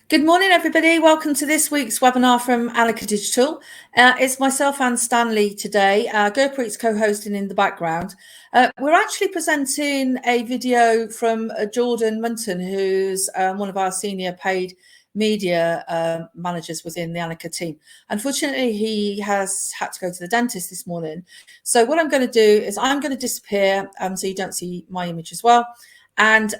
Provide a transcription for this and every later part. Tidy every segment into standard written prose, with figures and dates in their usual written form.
Good morning, everybody. Welcome to this week's webinar from Anika Digital. It's myself and Stanley today. Gurpreet's co-hosting in the background. We're actually presenting a video from Jordan Munton, who's one of our senior paid media managers within the Anika team. Unfortunately, he has had to go to the dentist this morning. So what I'm going to do is I'm going to disappear so you don't see my image as well. And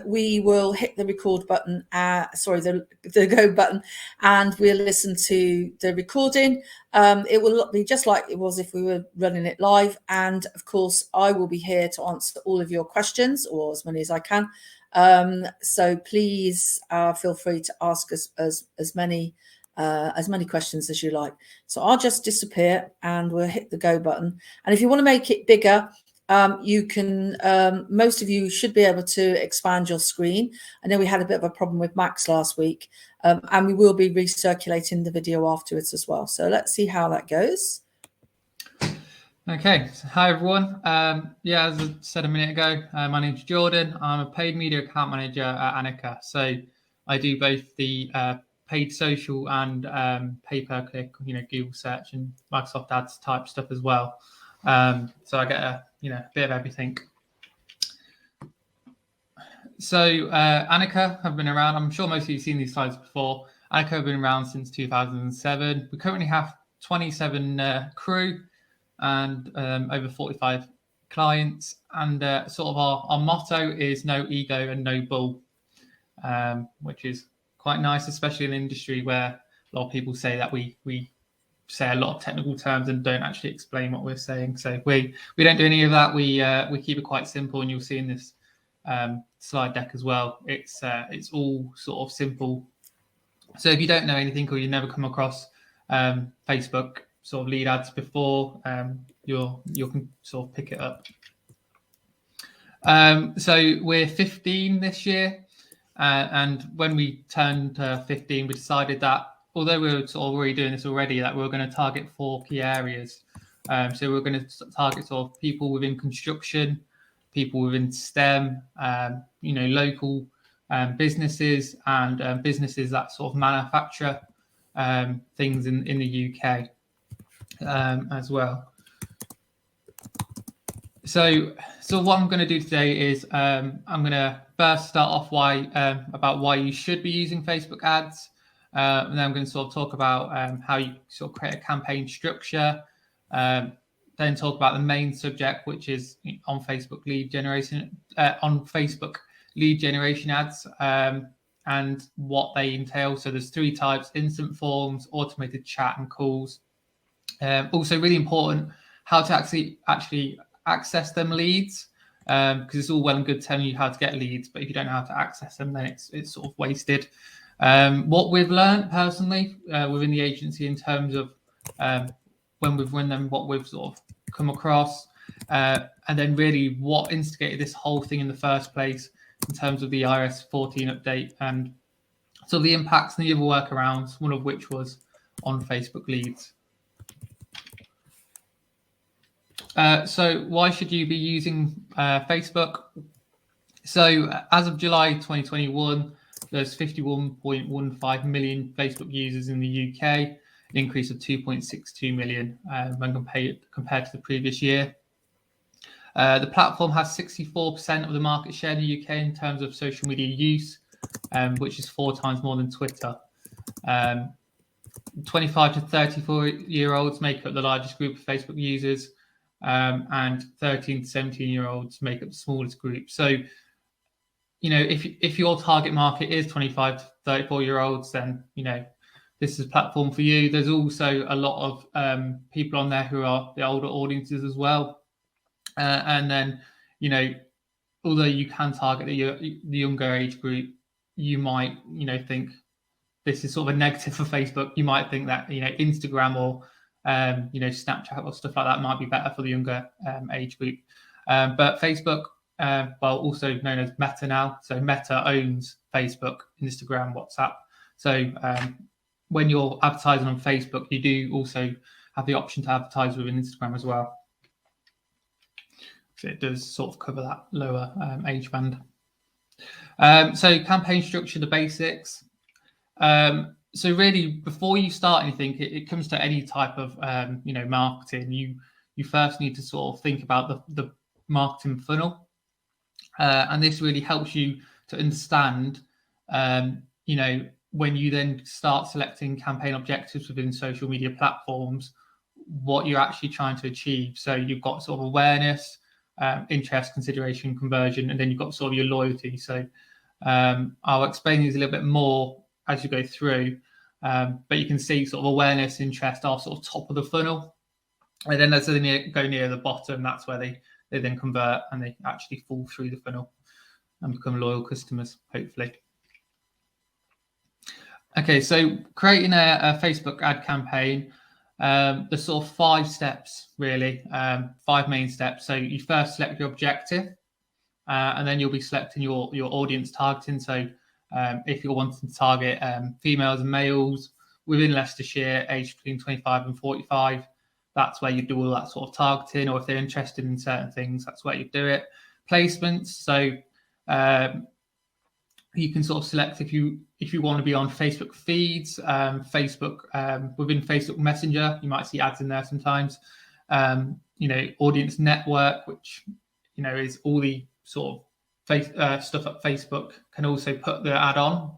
we will hit the record button, the go button, and we'll listen to the recording. It will be just like it was if we were running it live. And of course, I will be here to answer all of your questions, or as many as I can. So please feel free to ask us as many questions as you like. So I'll just disappear and we'll hit the go button. And if you want to make it bigger, you can, most of you should be able to expand your screen. I know we had a bit of a problem with Max last week, and we will be recirculating the video afterwards as well. So let's see how that goes. Okay, so hi everyone. As I said a minute ago, my name's Jordan. I'm a paid media account manager at Anika. So I do both the paid social and pay-per-click, Google search and Microsoft Ads type stuff as well. So I get a bit of everything. So Anika have been around. I'm sure most of you have seen these slides before. Anika have been around since 2007. We currently have 27 crew and over 45 clients. And sort of our motto is no ego and no bull, which is quite nice, especially in an industry where a lot of people say that we say a lot of technical terms and don't actually explain what we're saying. So we don't do any of that. We keep it quite simple, and you'll see in this slide deck as well. It's all sort of simple. So if you don't know anything or you never come across Facebook sort of lead ads before, you can sort of pick it up. So we're 15 this year, and when we turned 15, we decided that although we were sort of already doing this already, that we were going to target 4 key areas. So we're going to target sort of people within construction, people within STEM, local businesses, and businesses that sort of manufacture things in the UK as well. So what I'm going to do today is I'm going to first start off about why you should be using Facebook ads. And then I'm going to sort of talk about how you sort of create a campaign structure, then talk about the main subject, which is on Facebook lead generation ads, and what they entail. So there's 3 types: instant forms, automated chat, and calls. Also really important, how to actually access them leads, because it's all well and good telling you how to get leads, but if you don't know how to access them, then it's sort of wasted. What we've learned personally within the agency in terms of when we've run them, what we've sort of come across, and then really what instigated this whole thing in the first place in terms of the iOS 14 update and so the impacts and the other workarounds, one of which was on Facebook leads. So why should you be using Facebook? So as of July 2021, there's 51.15 million Facebook users in the UK, an increase of 2.62 million when compared to the previous year. The platform has 64% of the market share in the UK in terms of social media use, which is 4 times more than Twitter. 25 to 34-year-olds make up the largest group of Facebook users, and 13 to 17-year-olds make up the smallest group. So if your target market is 25 to 34-year-olds, then, this is a platform for you. There's also a lot of people on there who are the older audiences as well. And then, although you can target the younger age group, you might, think this is sort of a negative for Facebook. You might think that, Instagram or, Snapchat or stuff like that might be better for the younger age group. But Facebook, also known as Meta now. So Meta owns Facebook, Instagram, WhatsApp. So when you're advertising on Facebook, you do also have the option to advertise within Instagram as well. So it does sort of cover that lower age band. So campaign structure, the basics. So really, before you start anything, it comes to any type of marketing. You first need to sort of think about the marketing funnel, and this really helps you to understand, when you then start selecting campaign objectives within social media platforms, what you're actually trying to achieve. So you've got sort of awareness, interest, consideration, conversion, and then you've got sort of your loyalty. So I'll explain these a little bit more as you go through, but you can see sort of awareness, interest are sort of top of the funnel, and then as they go near the bottom, that's where they then convert and they actually fall through the funnel and become loyal customers, hopefully. Okay, so creating a Facebook ad campaign, there's sort of 5 steps, really, 5 main steps. So you first select your objective, and then you'll be selecting your audience targeting. So if you're wanting to target females and males within Leicestershire, aged between 25 and 45, that's where you do all that sort of targeting. Or if they're interested in certain things, that's where you do it. Placements. So you can sort of select if you want to be on Facebook feeds, Facebook within Facebook Messenger, you might see ads in there sometimes. Audience network, which is all the sort of stuff that Facebook can also put the ad on.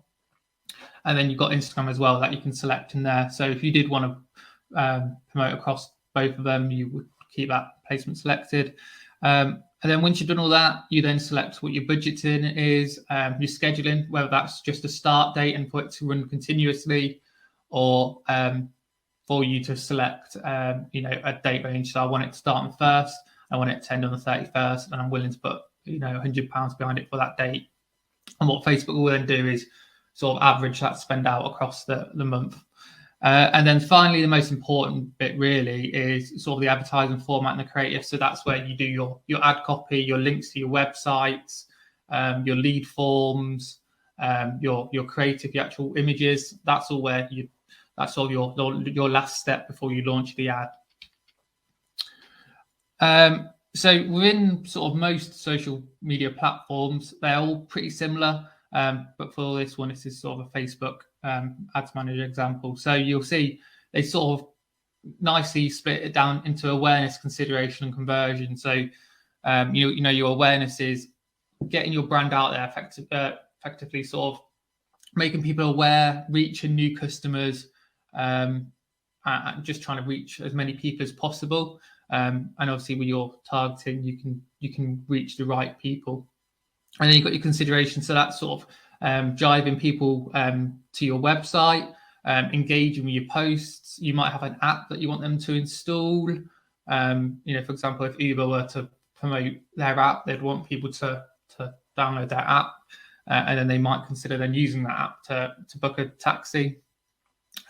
And then you've got Instagram as well that you can select in there. So if you did want to promote across both of them, you would keep that placement selected. And then once you've done all that, you then select what your budgeting is, your scheduling, whether that's just a start date and for it to run continuously, or for you to select, a date range. So I want it to start on the 1st, I want it to end on the 31st, and I'm willing to put, £100 behind it for that date. And what Facebook will then do is sort of average that spend out across the month. And then finally, the most important bit really is sort of the advertising format and the creative. So that's where you do your ad copy, your links to your websites, your lead forms, your creative, your actual images. That's all where that's all your last step before you launch the ad. So within sort of most social media platforms, they're all pretty similar. But for this one, this is sort of a Facebook ads manager example. So you'll see they sort of nicely split it down into awareness, consideration, and conversion. So your awareness is getting your brand out there, effectively sort of making people aware, reaching new customers, and just trying to reach as many people as possible. And obviously with your targeting, you can reach the right people. And then you've got your consideration. So that's sort of driving people to your website, engaging with your posts. You might have an app that you want them to install. For example, if Uber were to promote their app, they'd want people to download their app, and then they might consider then using that app to book a taxi.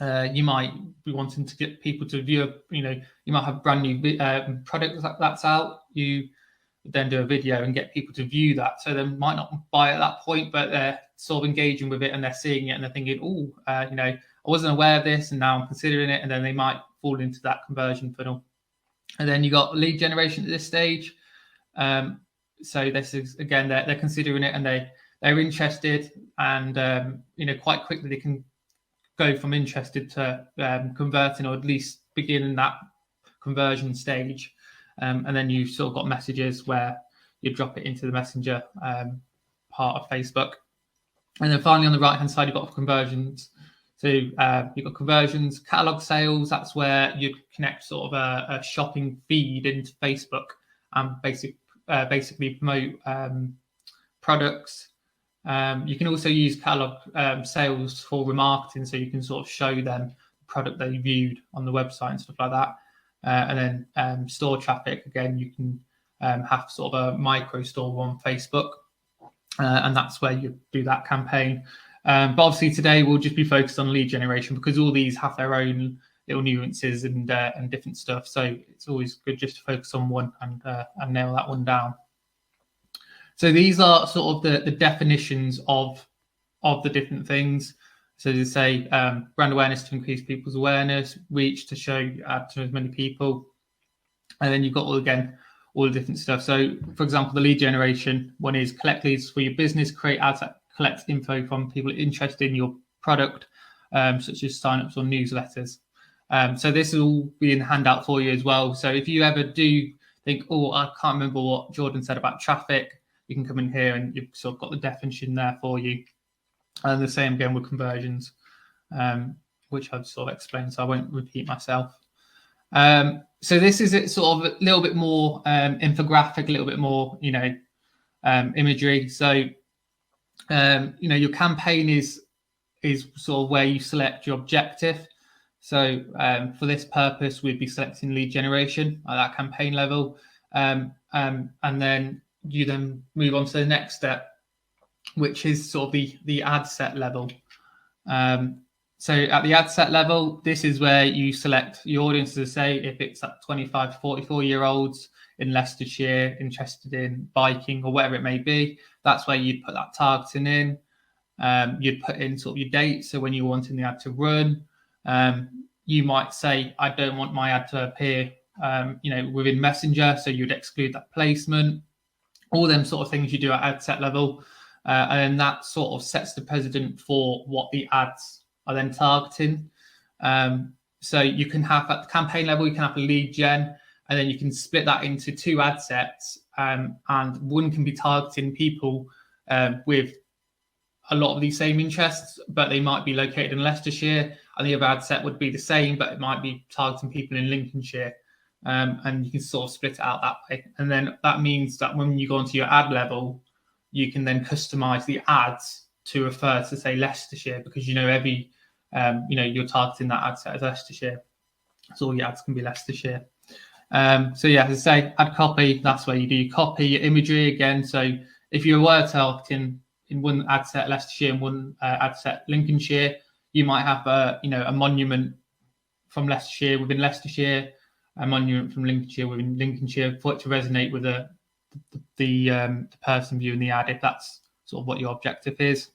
You might be wanting to get people to view, you might have a brand new product that's out. You then do a video and get people to view that. So they might not buy at that point, but they're sort of engaging with it and they're seeing it and they're thinking, I wasn't aware of this and now I'm considering it. And then they might fall into that conversion funnel. And then you got lead generation at this stage. So this is, again, they're considering it and they're interested, and, quite quickly they can go from interested to converting, or at least begin in that conversion stage. And then you've sort of got messages where you drop it into the messenger part of Facebook. And then finally, on the right-hand side, you've got conversions. So you've got conversions, catalog sales. That's where you connect sort of a shopping feed into Facebook and basically promote products. You can also use catalog sales for remarketing, so you can sort of show them the product they viewed on the website and stuff like that. And then store traffic, again, you can have sort of a micro store on Facebook, and that's where you do that campaign. But obviously today we'll just be focused on lead generation, because all these have their own little nuances and different stuff. So it's always good just to focus on one and nail that one down. So these are sort of the definitions of the different things. So they say brand awareness to increase people's awareness, reach to show ad to as many people. And then you've got all the different stuff. So for example, the lead generation one is collect leads for your business, create ads that collect info from people interested in your product, such as signups or newsletters. So this will all be in the handout for you as well. So if you ever do think, oh, I can't remember what Jordan said about traffic, you can come in here and you've sort of got the definition there for you. And the same again with conversions, which I've sort of explained, so I won't repeat myself. So this is it, sort of a little bit more infographic, a little bit more, imagery. So, your campaign is sort of where you select your objective. So for this purpose, we'd be selecting lead generation at that campaign level. And then you then move on to the next step, which is sort of the ad set level. So at the ad set level, this is where you select your audience, as I say, if it's at 25 to 44-year-olds in Leicestershire, interested in biking or whatever it may be. That's where you'd put that targeting in. You'd put in sort of your date. So when you're wanting the ad to run, you might say, I don't want my ad to appear, within Messenger. So you'd exclude that placement, all them sort of things you do at ad set level. And that sort of sets the precedent for what the ads are then targeting. So you can have at the campaign level, you can have a lead gen, and then you can split that into two ad sets. And one can be targeting people with a lot of these same interests, but they might be located in Leicestershire, and the other ad set would be the same, but it might be targeting people in Lincolnshire. And you can sort of split it out that way. And then that means that when you go onto your ad level, you can then customize the ads to refer to, say, Leicestershire, because every, you're targeting that ad set as Leicestershire. So all your ads can be Leicestershire. So yeah, as I say, ad copy, that's where you do your copy, your imagery again. So if you were targeting in one ad set Leicestershire and one ad set Lincolnshire, you might have a monument from Leicestershire within Leicestershire, a monument from Lincolnshire within Lincolnshire, for it to resonate with the person viewing the ad, if that's sort of what your objective is.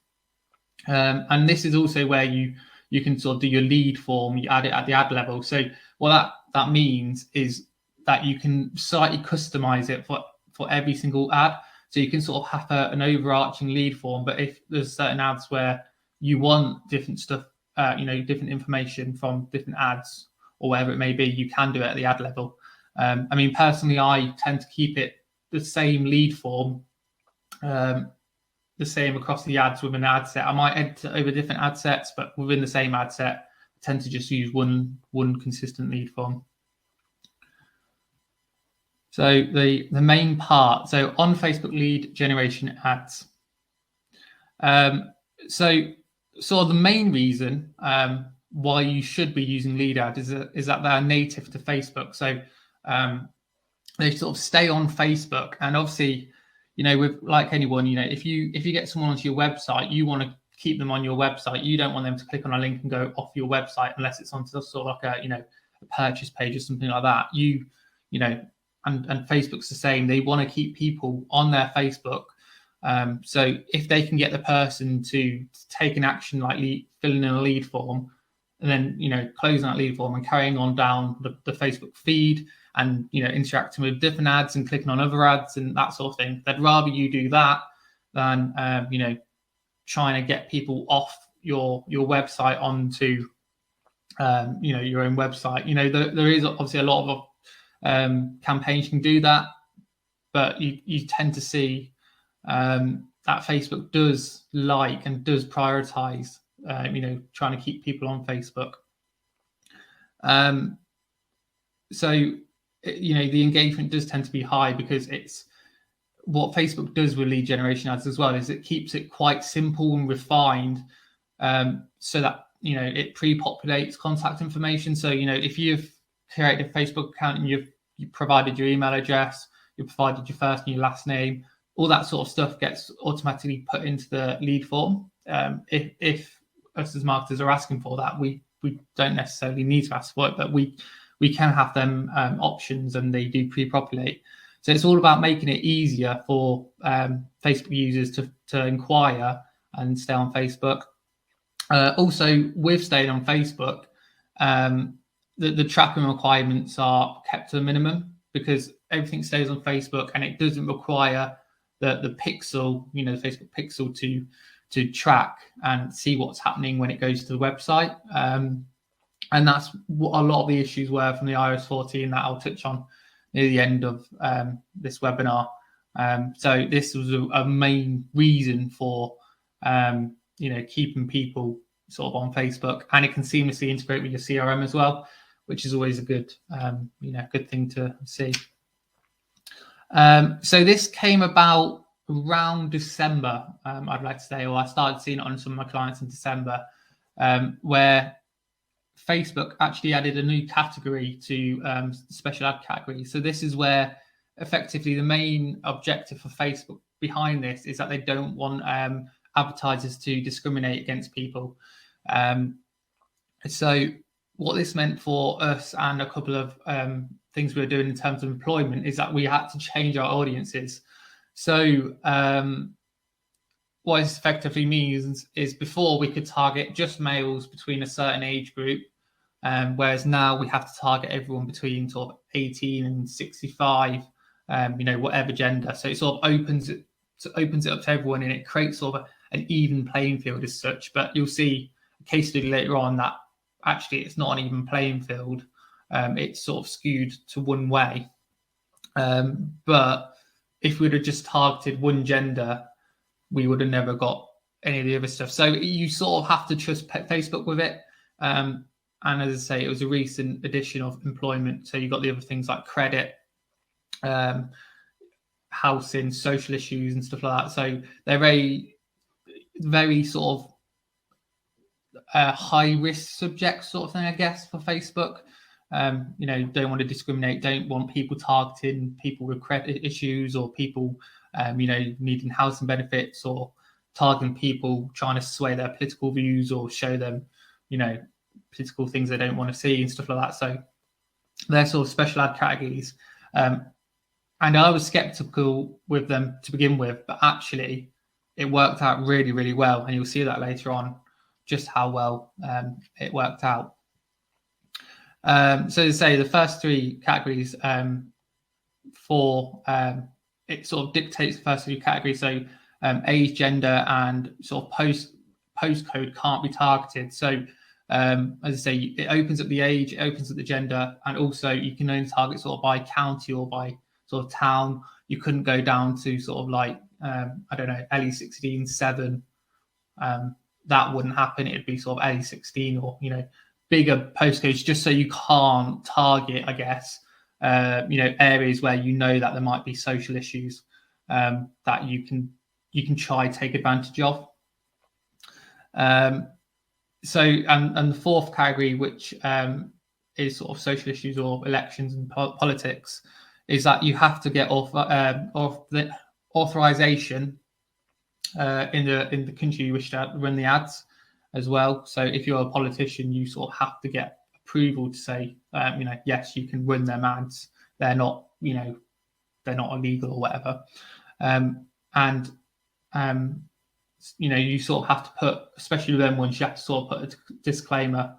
And this is also where you can sort of do your lead form, you add it at the ad level. So what that means is that you can slightly customize it for every single ad. So you can sort of have an overarching lead form, but if there's certain ads where you want different stuff, different information from different ads or whatever it may be, you can do it at the ad level. Personally, I tend to keep it the same lead form, the same across the ads within an ad set. I might edit over different ad sets, but within the same ad set, I tend to just use one consistent lead form. So the main part, so on Facebook lead generation ads. So sort of the main reason why you should be using lead ads is that they're native to Facebook. So they sort of stay on Facebook, and obviously, with like anyone, if you get someone onto your website, you want to keep them on your website. You don't want them to click on a link and go off your website unless it's onto sort of like a purchase page or something like that. And Facebook's the same. They want to keep people on their Facebook. So if they can get the person to take an action like filling in a lead form, and then closing that lead form and carrying on down the Facebook feed, and interacting with different ads and clicking on other ads and that sort of thing, they'd rather you do that than trying to get people off your website onto your own website. There is obviously a lot of campaigns can do that, but you tend to see that Facebook does like and does prioritize trying to keep people on Facebook. So the engagement does tend to be high, because it's what Facebook does with lead generation ads as well, is it keeps it quite simple and refined, so that it pre-populates contact information. So if you've created a Facebook account and you provided your email address, you provided your first and your last name, all that sort of stuff gets automatically put into the lead form. If us as marketers are asking for that, we don't necessarily need to ask for it, but we can have them options, and they do pre-populate. So it's all about making it easier for Facebook users to inquire and stay on Facebook. Also, with staying on Facebook, the tracking requirements are kept to a minimum, because everything stays on Facebook, and it doesn't require the pixel, the Facebook pixel, to track and see what's happening when it goes to the website. And that's what a lot of the issues were from the iOS 14 that I'll touch on near the end of this webinar. So this was a main reason for keeping people sort of on Facebook, and it can seamlessly integrate with your CRM as well, which is always a good good thing to see. So this came about around December, I'd like to say, or I started seeing it on some of my clients in December, where Facebook actually added a new category to special ad category. So this is where effectively the main objective for Facebook behind this is that they don't want advertisers to discriminate against people. So what this meant for us and a couple of things we were doing in terms of employment is that we had to change our audiences. So what this effectively means is before we could target just males between a certain age group, whereas now we have to target everyone between sort of 18 and 65, whatever gender. So it sort of opens it up to everyone, and it creates sort of an even playing field as such. But you'll see a case study later on that actually it's not an even playing field. It's sort of skewed to one way. But if we'd have just targeted one gender, we would have never got any of the other stuff. So you sort of have to trust Facebook with it. And as I say, it was a recent addition of employment. So you've got the other things like credit, housing, social issues and stuff like that. So they're very sort of high risk subjects sort of thing, I guess, for Facebook. Don't want to discriminate, don't want people targeting people with credit issues or people, needing housing benefits, or targeting people trying to sway their political views or show them, political things they don't want to see and stuff like that. So they're sort of special ad categories. And I was skeptical with them to begin with, but actually it worked out really, really well. And you'll see that later on, just how well it worked out. So to say, the first three categories it sort of dictates the first three categories. So age, gender, and sort of postcode can't be targeted. So as I say, it opens up the age, it opens up the gender, and also you can only target sort of by county or by sort of town. You couldn't go down to sort of like LE16 7. That wouldn't happen. It'd be sort of LE16 or bigger postcodes, just so you can't target, I guess, areas where that there might be social issues that you can try take advantage of. So and the fourth category, which is sort of social issues or elections and politics, is that you have to get the authorization in the country you wish to run the ads as well. So if you're a politician, you sort of have to get approval to say, yes, you can run their ads. They're not, they're not illegal or whatever. You sort of have to put, especially with them ones, you have to sort of put a disclaimer.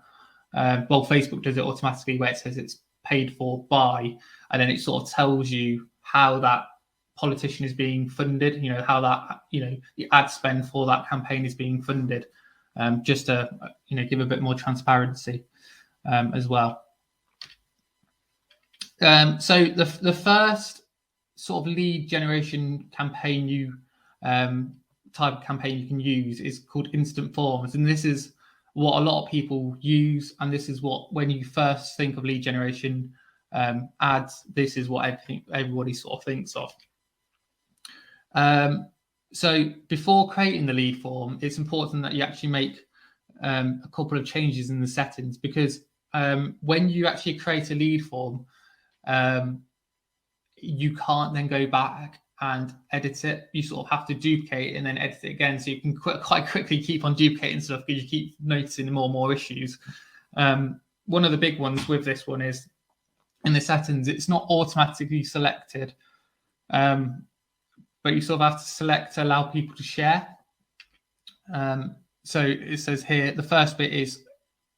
Well, Facebook does it automatically where it says it's paid for by, and then it sort of tells you how that politician is being funded, how that, the ad spend for that campaign is being funded, just to, give a bit more transparency as well. So the first sort of lead generation campaign type of campaign you can use is called instant forms, and this is what a lot of people use, and this is what, when you first think of lead generation ads, this is what everybody sort of thinks of. So before creating the lead form, it's important that you actually make a couple of changes in the settings, because when you actually create a lead form, you can't then go back and edit it. You sort of have to duplicate and then edit it again. So you can quite quickly keep on duplicating stuff because you keep noticing more and more issues. One of the big ones with this one is in the settings, it's not automatically selected, but you sort of have to select to allow people to share. So it says here, the first bit is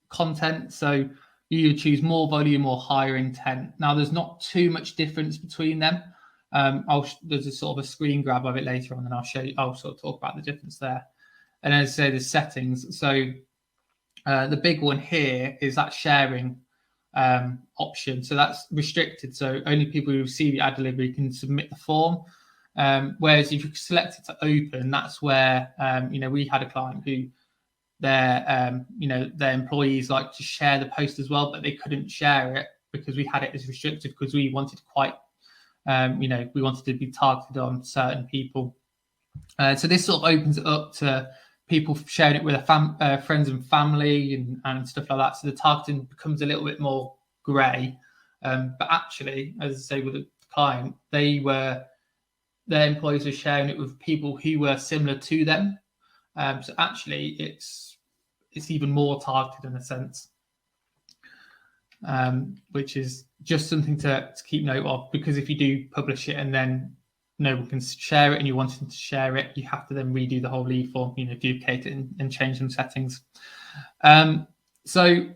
content. So you choose more volume or higher intent. Now, there's not too much difference between them. There's a sort of a screen grab of it later on, and I'll sort of talk about the difference there. And as I say, there's settings. So the big one here is that sharing option. So that's restricted. So only people who see the ad delivery can submit the form. Whereas if you select it to open, that's where, we had a client who their employees like to share the post as well, but they couldn't share it because we had it as restricted because we wanted we wanted to be targeted on certain people. So this sort of opens it up to people sharing it with their friends and family and stuff like that. So the targeting becomes a little bit more grey. But actually, as I say, with the client, their employees were sharing it with people who were similar to them. So actually, it's even more targeted in a sense, which is just something to keep note of, because if you do publish it and then no one can share it and you want them to share it, you have to then redo the whole lead form, duplicate it and change some settings. So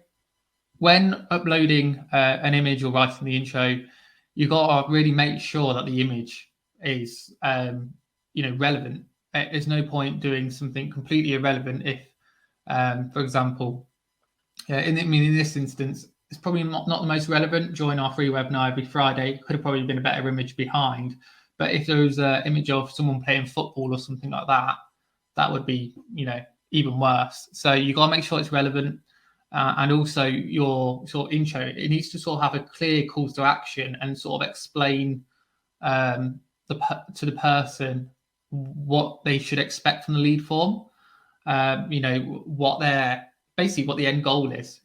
when uploading an image or writing the intro, you've got to really make sure that the image is relevant. There's no point doing something completely irrelevant if, for example, in this instance, it's probably not the most relevant. Join our free webinar every Friday. Could have probably been a better image behind. But if there was an image of someone playing football or something like that, that would be, even worse. So you've got to make sure it's relevant. And also your sort of intro, it needs to sort of have a clear call to action and sort of explain to the person what they should expect from the lead form. What the end goal is.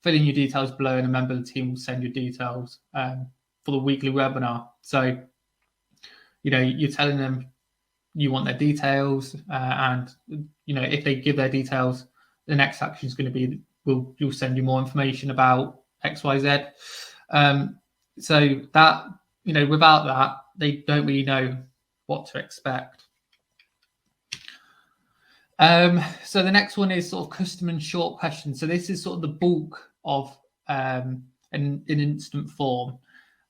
Fill in your details below and a member of the team will send you details for the weekly webinar. So, you're telling them you want their details, and if they give their details, the next action is going to be you'll send you more information about XYZ. So that without that, they don't really know what to expect. So the next one is sort of custom and short questions. So this is sort of the bulk of an instant form.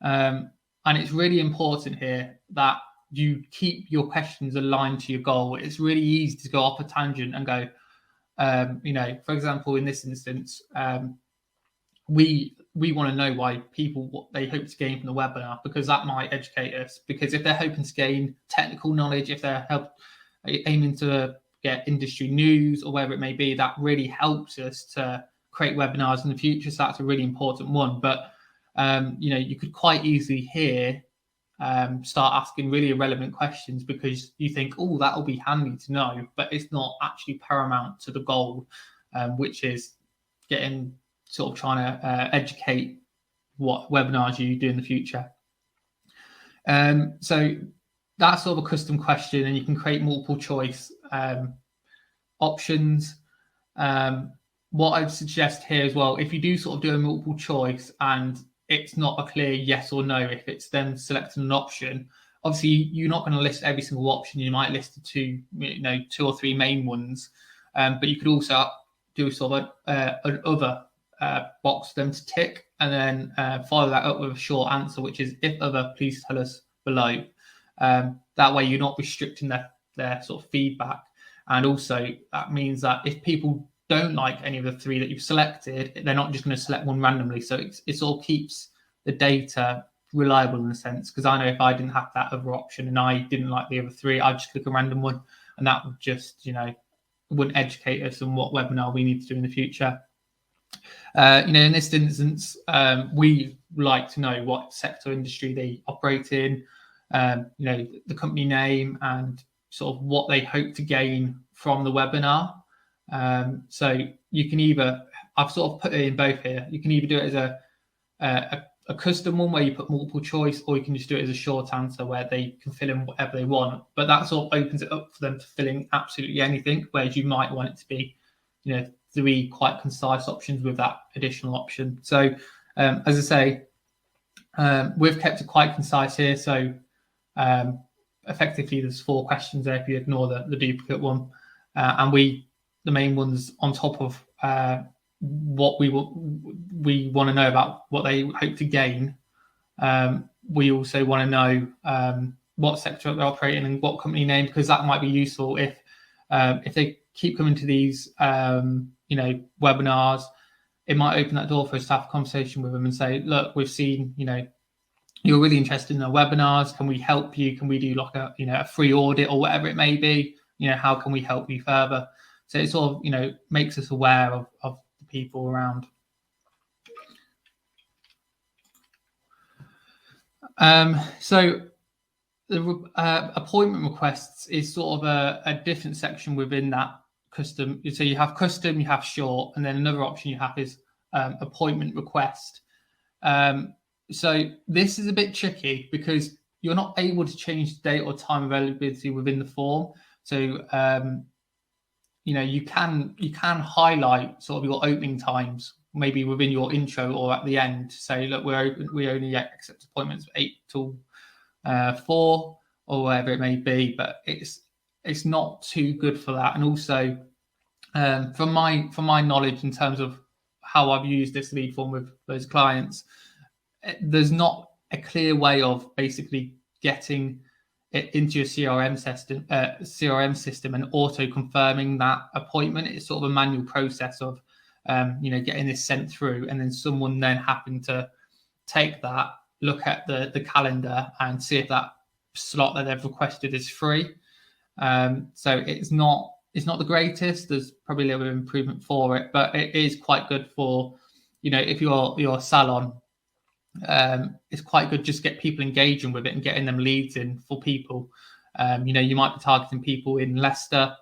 And it's really important here that you keep your questions aligned to your goal. It's really easy to go off a tangent and go, for example, in this instance, we want to know why people, what they hope to gain from the webinar, because that might educate us. Because if they're hoping to gain technical knowledge, if they're aiming to get industry news or whatever it may be, that really helps us to create webinars in the future. So that's a really important one. But you could quite easily here start asking really irrelevant questions because you think, oh, that'll be handy to know, but it's not actually paramount to the goal, which is trying to educate what webinars you do in the future. So that's sort of a custom question, and you can create multiple choice options. What I'd suggest here as well, if you do sort of do a multiple choice and it's not a clear yes or no, if it's then selecting an option, obviously you're not going to list every single option. You might list two or three main ones, but you could also do sort of an other box for them to tick, and then follow that up with a short answer, which is if other, please tell us below. That way you're not restricting their sort of feedback. And also that means that if people don't like any of the three that you've selected, they're not just going to select one randomly. So it all keeps the data reliable in a sense, because I know if I didn't have that other option and I didn't like the other three, I'd just click a random one, and that would just, wouldn't educate us on what webinar we need to do in the future. In this instance, we like to know what sector industry they operate in, the company name, and sort of what they hope to gain from the webinar. So you can I've sort of put it in both here. You can either do it as a custom one where you put multiple choice, or you can just do it as a short answer where they can fill in whatever they want. But that sort of opens it up for them to fill in absolutely anything, whereas you might want it to be, three quite concise options with that additional option. So as I say, we've kept it quite concise here. So effectively there's 4 questions there if you ignore the duplicate one. And the main ones on top of what we want to know about what they hope to gain. We also want to know what sector they're operating and what company name, because that might be useful if they keep coming to these, webinars, it might open that door for us to have a conversation with them and say, look, we've seen, you're really interested in our webinars. Can we help you? Can we do like a free audit or whatever it may be? How can we help you further? So it sort of, makes us aware of the people around. So the appointment requests is sort of a different section within that custom. So you have custom, you have short, and then another option you have is appointment request. So this is a bit tricky because you're not able to change the date or time availability within the form. So you can highlight sort of your opening times, maybe within your intro or at the end, to say, look, we only accept appointments 8 till 4 or whatever it may be, but it's not too good for that. And also from my knowledge in terms of how I've used this lead form with those clients, there's not a clear way of basically getting it into your CRM system and auto confirming that appointment. It's sort of a manual process of getting this sent through, and then someone then having to take that, look at the calendar and see if that slot that they've requested is free. So it's not the greatest. There's probably a little bit of improvement for it, but it is quite good for, if you're a salon, it's quite good just get people engaging with it and getting them leads in for people. You might be targeting people in Leicester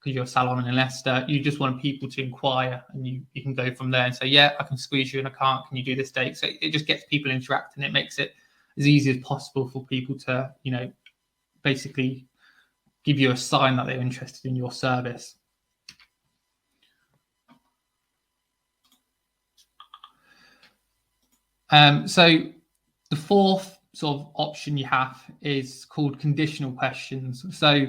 because you're a salon in Leicester. You just want people to inquire, and you can go from there and say, yeah, I can squeeze you in a cart. Can you do this date? So it just gets people interacting. It makes it as easy as possible for people to, basically give you a sign that they're interested in your service. So the fourth sort of option you have is called conditional questions. So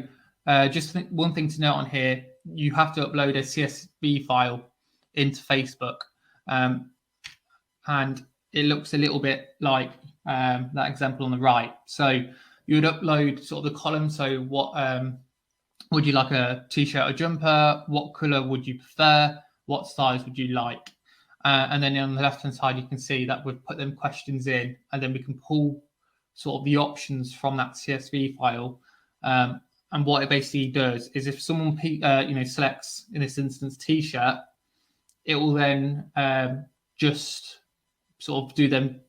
just one thing to note on here, you have to upload a CSV file into Facebook. And it looks a little bit like that example on the right. So you would upload sort of the column. So what would you like, a t-shirt or jumper? What color would you prefer? What size would you like? And then on the left-hand side, you can see that we've put them questions in, and then we can pull sort of the options from that CSV file. And what it basically does is if someone selects, in this instance, t-shirt, it will then just sort of do them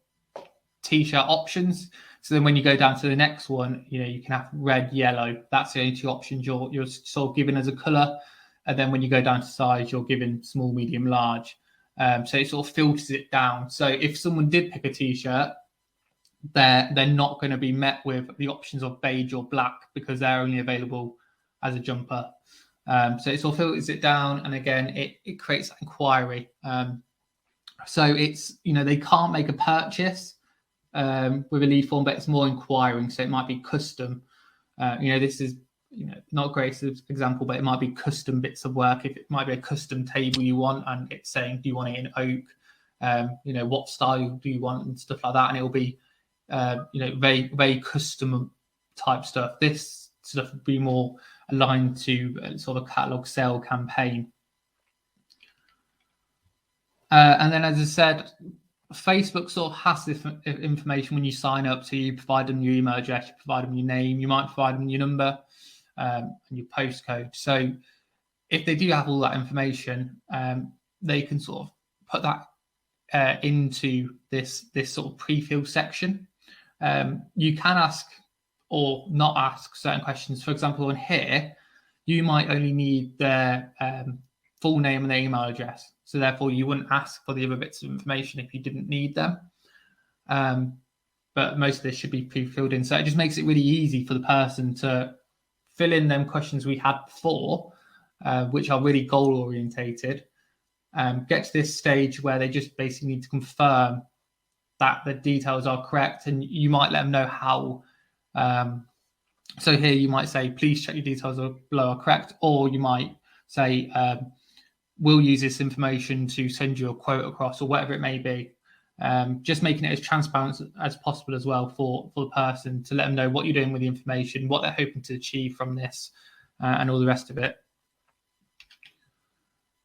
t-shirt options. So then when you go down to the next one, you can have red, yellow. That's the only two options you're sort of given as a color. And then when you go down to size, you're given small, medium, large. So it sort of filters it down. So if someone did pick a t-shirt, they're not going to be met with the options of beige or black because they're only available as a jumper. So it sort of filters it down, and again, it creates that inquiry. So it's, they can't make a purchase with a lead form, but it's more inquiring. So it might be custom. This is not a great example, but it might be custom bits of work. If it might be a custom table you want, and it's saying, do you want it in oak? What style do you want, and stuff like that. And it will be, very, very custom type stuff. This stuff would be more aligned to sort of a catalog sale campaign. And then, as I said, Facebook sort of has this information when you sign up. So you provide them your email address, you provide them your name, you might provide them your number and your postcode. So if they do have all that information, they can sort of put that into this sort of pre-filled section. You can ask or not ask certain questions. For example, on here, you might only need their full name and their email address. So therefore, you wouldn't ask for the other bits of information if you didn't need them. But most of this should be pre-filled in. So it just makes it really easy for the person to fill in them questions we had before, which are really goal-orientated. Get to this stage where they just basically need to confirm that the details are correct, and you might let them know how. So here you might say, please check your details below are correct, or you might say, we'll use this information to send you a quote across, or whatever it may be. Just making it as transparent as possible as well for the person, to let them know what you're doing with the information, what they're hoping to achieve from this, and all the rest of it.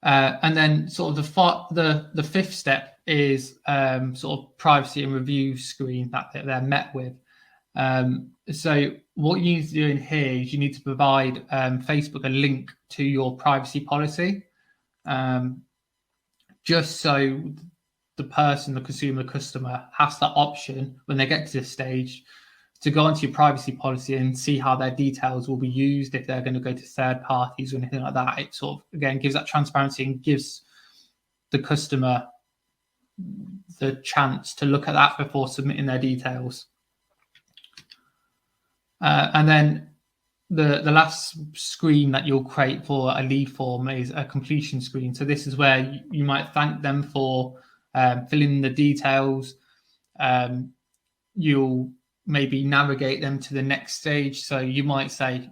And then sort of the fifth step is sort of privacy and review screen that they're met with. So what you need to do in here is you need to provide Facebook a link to your privacy policy, just so the person, the consumer, the customer has that option when they get to this stage to go onto your privacy policy and see how their details will be used if they're going to go to third parties or anything like that. It sort of, again, gives that transparency and gives the customer the chance to look at that before submitting their details. And then the last screen that you'll create for a lead form is a completion screen. So this is where you might thank them for filling in the details. You'll maybe navigate them to the next stage. So you might say,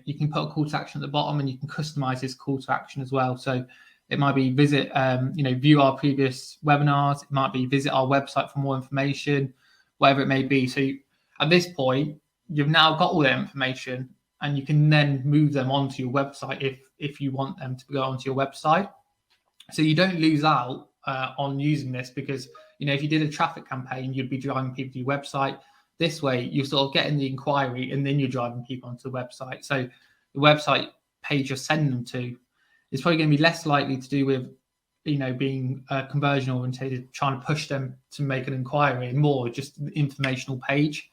you can put a call to action at the bottom, and you can customize this call to action as well. So it might be visit, view our previous webinars. It might be visit our website for more information, whatever it may be. So at this point, you've now got all that information, and you can then move them onto your website if you want them to go onto your website. So you don't lose out on using this, because if you did a traffic campaign, you'd be driving people to your website. This way, you're sort of getting the inquiry, and then you're driving people onto the website. So the website page you're sending them to is probably going to be less likely to do with, being conversion orientated, trying to push them to make an inquiry, and more just an informational page,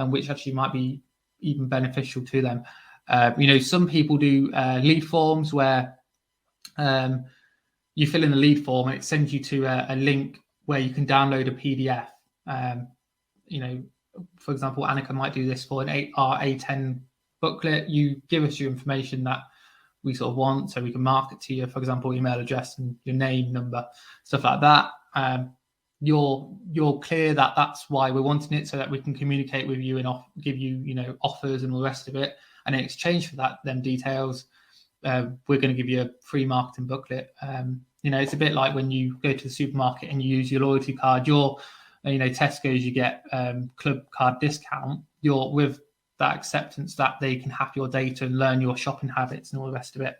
which actually might be even beneficial to them. Some people do lead forms where you fill in the lead form and it sends you to a link where you can download a PDF. For example, Annika might do this for our A10 booklet. You give us your information that we sort of want, so we can mark it to you, for example, email address and your name, number, stuff like that. You're clear that that's why we're wanting it, so that we can communicate with you and give you, offers and all the rest of it. And in exchange for them details, we're going to give you a free marketing booklet. It's a bit like when you go to the supermarket and you use your loyalty card, Tesco's, you get club card discount. You're with that acceptance that they can have your data and learn your shopping habits and all the rest of it.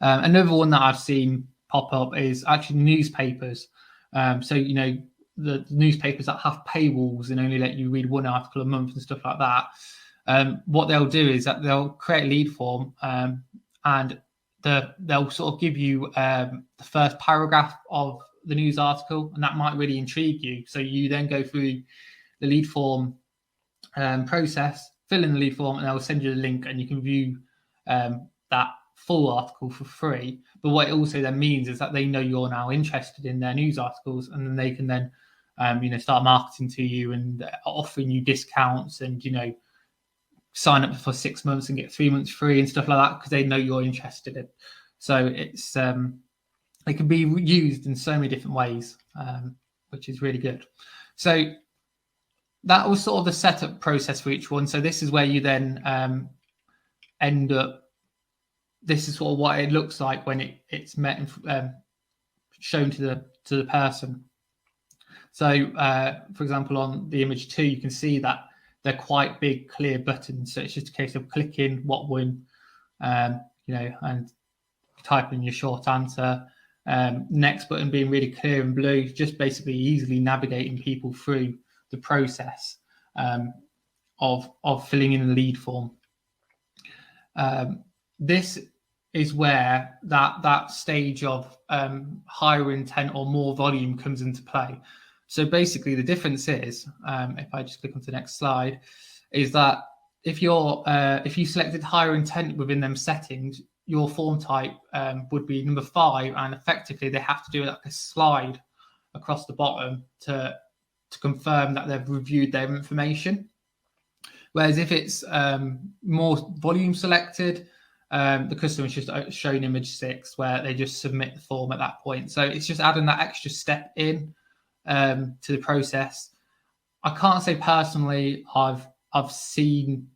Another one that I've seen pop up is actually newspapers. The newspapers that have paywalls and only let you read one article a month and stuff like that. What they'll do is that they'll create a lead form, and they'll sort of give you the first paragraph of the news article, and that might really intrigue you. So you then go through the lead form process, fill in the lead form, and they'll send you the link, and you can view that full article for free. But what it also then means is that they know you're now interested in their news articles, and then they can then start marketing to you and offering you discounts, and sign up for 6 months and get 3 months free and stuff like that, because they know you're interested in. So it's it can be used in so many different ways, which is really good. So that was sort of the setup process for each one. So this is where you then end up. This is sort of what it looks like when it's met and shown to the person. So, for example, on the image 2, you can see that they're quite big, clear buttons. So it's just a case of clicking what one, and typing your short answer. Next button being really clear and blue, just basically easily navigating people through the process of filling in the lead form. This is where that stage of higher intent or more volume comes into play. So basically the difference is, if I just click onto the next slide, is that if you selected higher intent within them settings, your form type would be number 5, and effectively they have to do like a slide across the bottom to confirm that they've reviewed their information. Whereas if it's more volume selected, the customer is just showing image 6, where they just submit the form at that point. So it's just adding that extra step in to the process. I can't say personally I've seen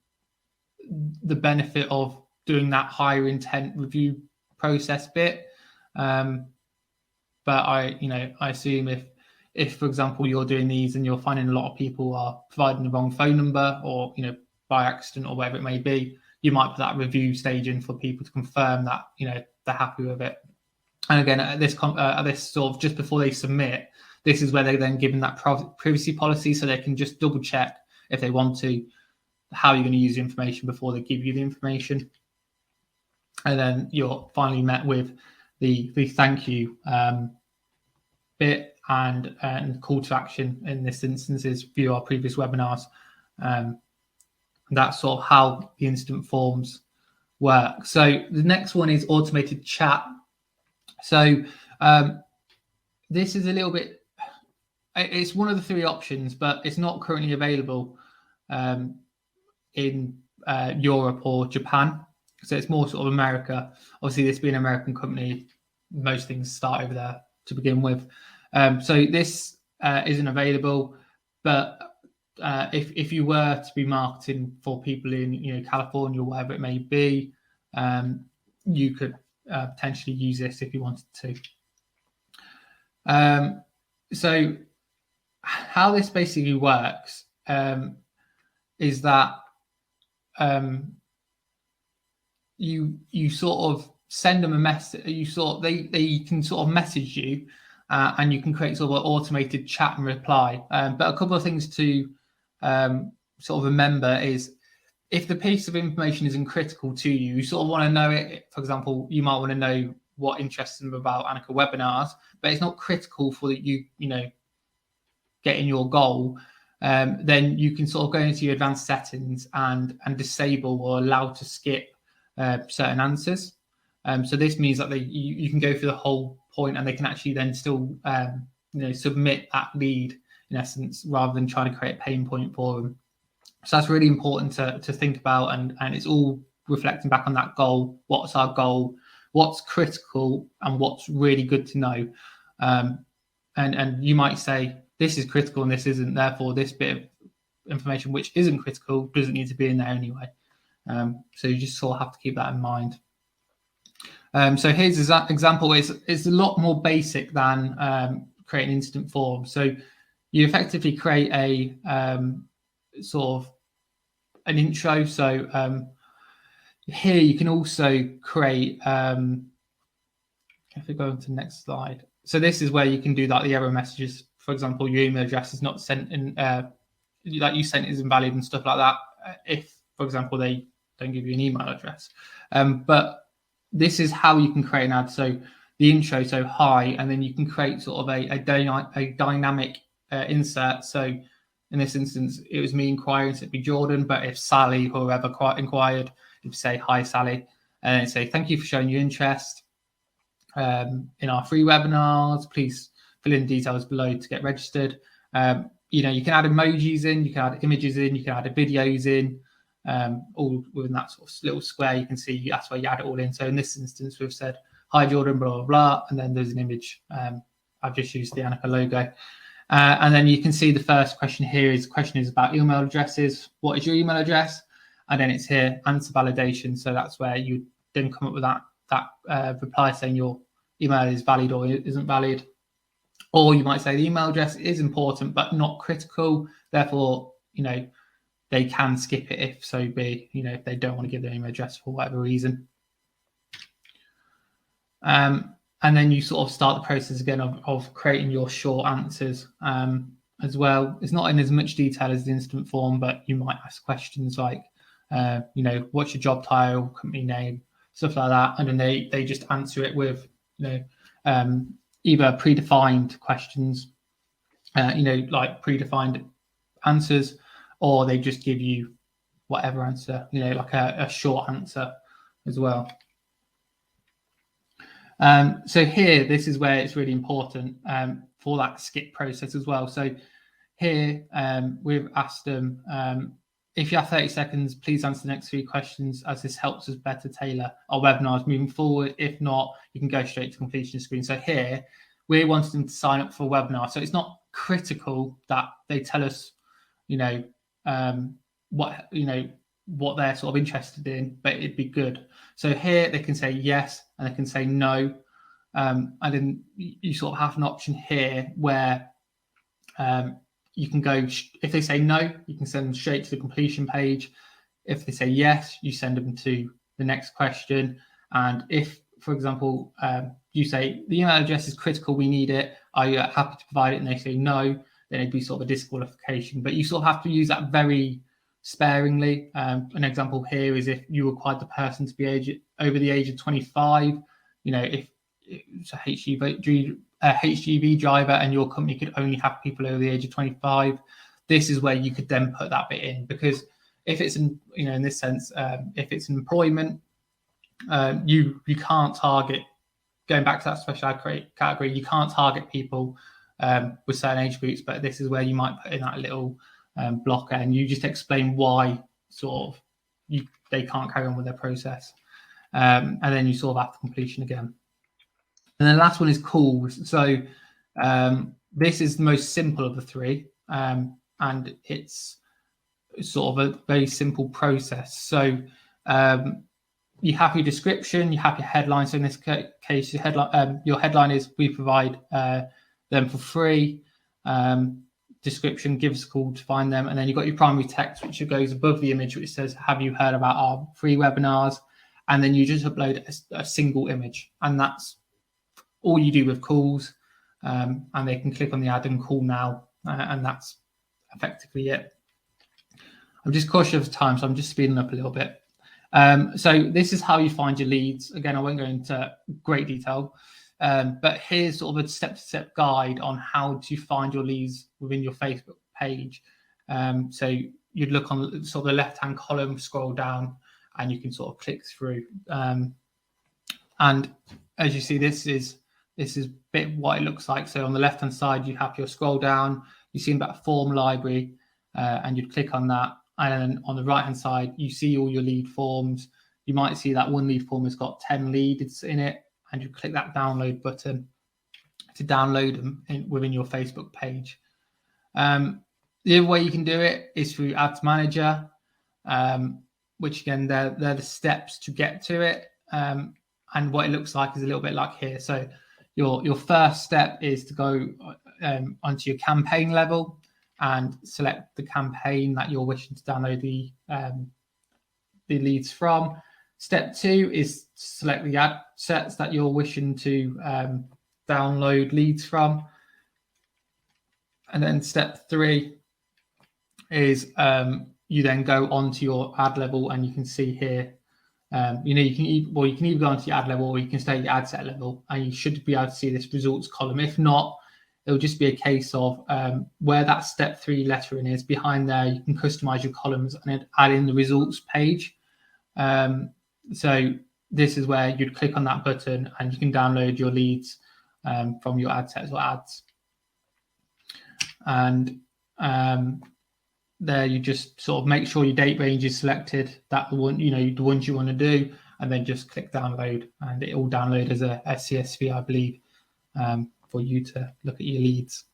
the benefit of doing that higher intent review process bit, but I assume if for example you're doing these and you're finding a lot of people are providing the wrong phone number, or by accident or whatever it may be, you might put that review stage in for people to confirm that they're happy with it. And again, at this sort of just before they submit, this is where they're then given that privacy policy, so they can just double check if they want to how you're going to use the information before they give you the information. And then you're finally met with the thank you bit, and call to action in this instance is view our previous webinars. That's sort of how the incident forms work. So the next one is automated chat. So this is a little bit, it's one of the 3 options, but it's not currently available in Europe or Japan. So it's more sort of America. Obviously, this being an American company, most things start over there to begin with. So this isn't available, but if you were to be marketing for people in California or wherever it may be, you could potentially use this if you wanted to. So how this basically works is that you sort of send them a message. They can sort of message you, and you can create sort of an automated chat and reply. But a couple of things to sort of remember is, if the piece of information isn't critical to you, you sort of want to know it. For example, you might want to know what interests them about Anika webinars, but it's not critical for you getting your goal. Then you can sort of go into your advanced settings and disable or allow to skip certain answers. So this means that you can go through the whole point, and they can actually then still submit that lead in essence, rather than trying to create a pain point for them. So that's really important to think about, and it's all reflecting back on that goal. What's our goal? What's critical, and what's really good to know? And you might say, this is critical and this isn't, therefore this bit of information which isn't critical doesn't need to be in there anyway. So you just sort of have to keep that in mind. So here's an example. It's a lot more basic than creating incident forms. So you effectively create a sort of an intro. So here you can also create, if we go on to the next slide. So this is where you can do like the error messages. For example, your email address is not sent in, like you sent is invalid and stuff like that. If, for example, they don't give you an email address. But this is how you can create an ad. So the intro, so hi, and then you can create sort of a dynamic insert. So in this instance, it was me inquiring, so it'd be Jordan. But if Sally, whoever inquired, you'd say hi, Sally, and then say thank you for showing your interest in our free webinars. Please fill in details below to get registered. You can add emojis in, you can add images in, you can add videos in, all within that sort of little square. You can see that's where you add it all in. So in this instance, we've said, hi, Jordan, blah, blah, blah. And then there's an image. I've just used the Anika logo. And then you can see the first question here is about email addresses. What is your email address? And then it's here, answer validation. So that's where you then come up with that reply saying your email is valid or isn't valid. Or you might say the email address is important, but not critical. Therefore, they can skip it if so be, if they don't want to give their email address for whatever reason. And then you sort of start the process again of creating your short answers as well. It's not in as much detail as the instant form, but you might ask questions like, what's your job title, company name, stuff like that. And then they just answer it with, either predefined questions, like predefined answers, or they just give you whatever answer, like a short answer as well. So here, this is where it's really important for that skip process as well. So here, we've asked them, if you have 30 seconds, please answer the next 3 questions, as this helps us better tailor our webinars moving forward. If not, you can go straight to completion screen. So here, we're wanting them to sign up for a webinar. So it's not critical that they tell us, what they're sort of interested in, but it'd be good. So here they can say yes, and they can say no. And then you sort of have an option here where you can go, if they say no, you can send them straight to the completion page. If they say yes, you send them to the next question. And if, for example, you say the email address is critical, we need it, are you happy to provide it? And they say no, then it'd be sort of a disqualification. But you sort of have to use that very sparingly. An example here is if you required the person to be over the age of 25, if it's a HGV driver and your company could only have people over the age of 25, this is where you could then put that bit in. Because if it's in this sense, if it's employment, you can't target, going back to that special category, you can't target people with certain age groups, but this is where you might put in that little blocker, and you just explain why they can't carry on with their process, and then you sort of have completion again. And then the last one is calls. So this is the most simple of the three, and it's sort of a very simple process. So you have your description, you have your headline. So in this case, your headline is we provide them for free. Description, give us a call to find them, and then you've got your primary text, which goes above the image, which says, have you heard about our free webinars? And then you just upload a single image, and that's all you do with calls. And they can click on the ad and call now, and that's effectively it. I'm just cautious of time, so I'm just speeding up a little bit. So this is how you find your leads. Again, I won't go into great detail, but here's sort of a step-to-step guide on how to find your leads within your Facebook page. So you'd look on sort of the left-hand column, scroll down, and you can sort of click through. And as you see, this is a bit what it looks like. So on the left-hand side, you have your scroll down, you see about a form library, and you'd click on that. And then on the right-hand side, you see all your lead forms. You might see that one lead form has got 10 leads in it, and you click that download button to download them within your Facebook page. The other way you can do it is through Ads Manager, which again, they're the steps to get to it. And what it looks like is a little bit like here. So your first step is to go onto your campaign level and select the campaign that you're wishing to download the leads from. Step 2 is to select the ad sets that you're wishing to download leads from. And then step 3 is you then go onto your ad level, and you can see here, you can either go onto your ad level, or you can stay at your ad set level, and you should be able to see this results column. If not, it'll just be a case of where that step 3 lettering is behind there. You can customize your columns and add in the results page. So this is where you'd click on that button, and you can download your leads from your ad sets or ads. And there you just sort of make sure your date range is selected, that the ones you want to do, and then just click download, and it will download as a CSV, I believe, for you to look at your leads.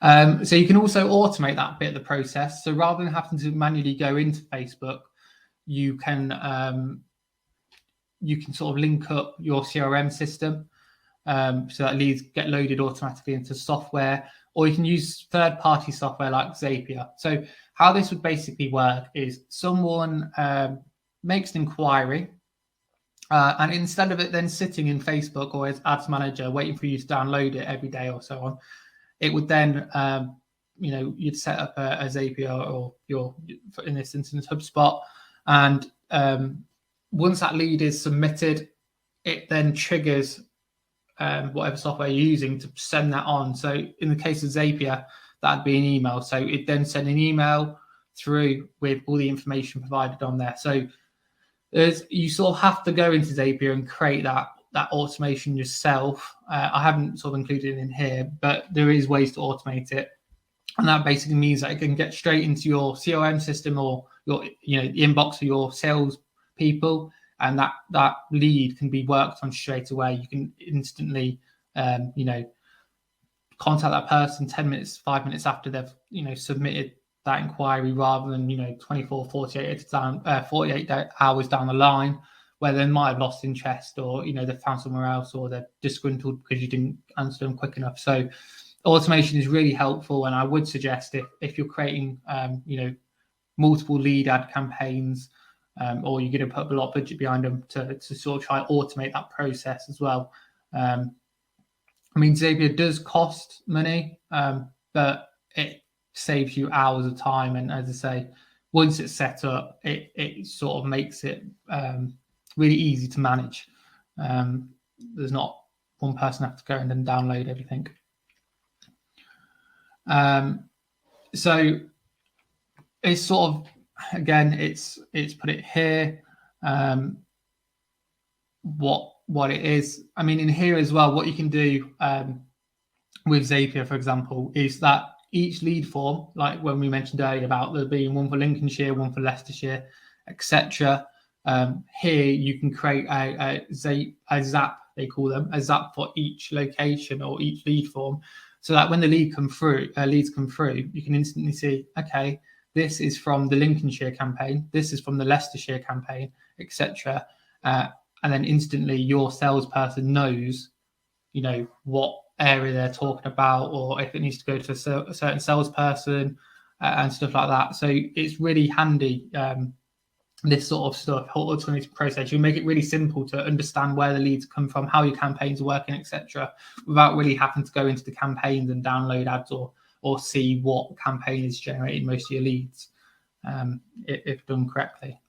So you can also automate that bit of the process. So rather than having to manually go into Facebook, you can sort of link up your CRM system so that leads get loaded automatically into software, or you can use third-party software like Zapier. So how this would basically work is someone makes an inquiry, and instead of it then sitting in Facebook or as Ads Manager waiting for you to download it every day or so on, it would then, you'd set up a Zapier or in this instance, HubSpot. And once that lead is submitted, it then triggers whatever software you're using to send that on. So in the case of Zapier, that'd be an email. So it then send an email through with all the information provided on there. So you sort of have to go into Zapier and create that automation yourself. I haven't sort of included it in here, but there is ways to automate it. And that basically means that it can get straight into your CRM system or your the inbox of your sales people, and that lead can be worked on straight away. You can instantly contact that person 10 minutes, 5 minutes after they've submitted that inquiry, rather than 24, 48 hours down the line, where they might have lost interest, or they've found somewhere else, or they're disgruntled because you didn't answer them quick enough. So automation is really helpful, and I would suggest if you're creating multiple lead ad campaigns, or you're going to put a lot of budget behind them to sort of try and automate that process as well. I mean, Zapier does cost money, but it saves you hours of time. And as I say, once it's set up, it sort of makes it really easy to manage. There's not one person have to go and then download everything. So it's sort of, again, it's put it here. What it is. I mean, in here as well, what you can do with Zapier, for example, is that each lead form, like when we mentioned earlier about there being one for Lincolnshire, one for Leicestershire, etc. Here you can create a zap, they call them, a zap for each location or each lead form, so that when the leads come through, you can instantly see, okay, this is from the Lincolnshire campaign, this is from the Leicestershire campaign, etc. And then instantly your salesperson knows, you know, what area they're talking about, or if it needs to go to a certain salesperson and stuff like that. So it's really handy, this sort of stuff, whole automated process. You make it really simple to understand where the leads come from, how your campaigns are working, etc., without really having to go into the campaigns and download ads or see what campaign is generating most of your leads, if done correctly.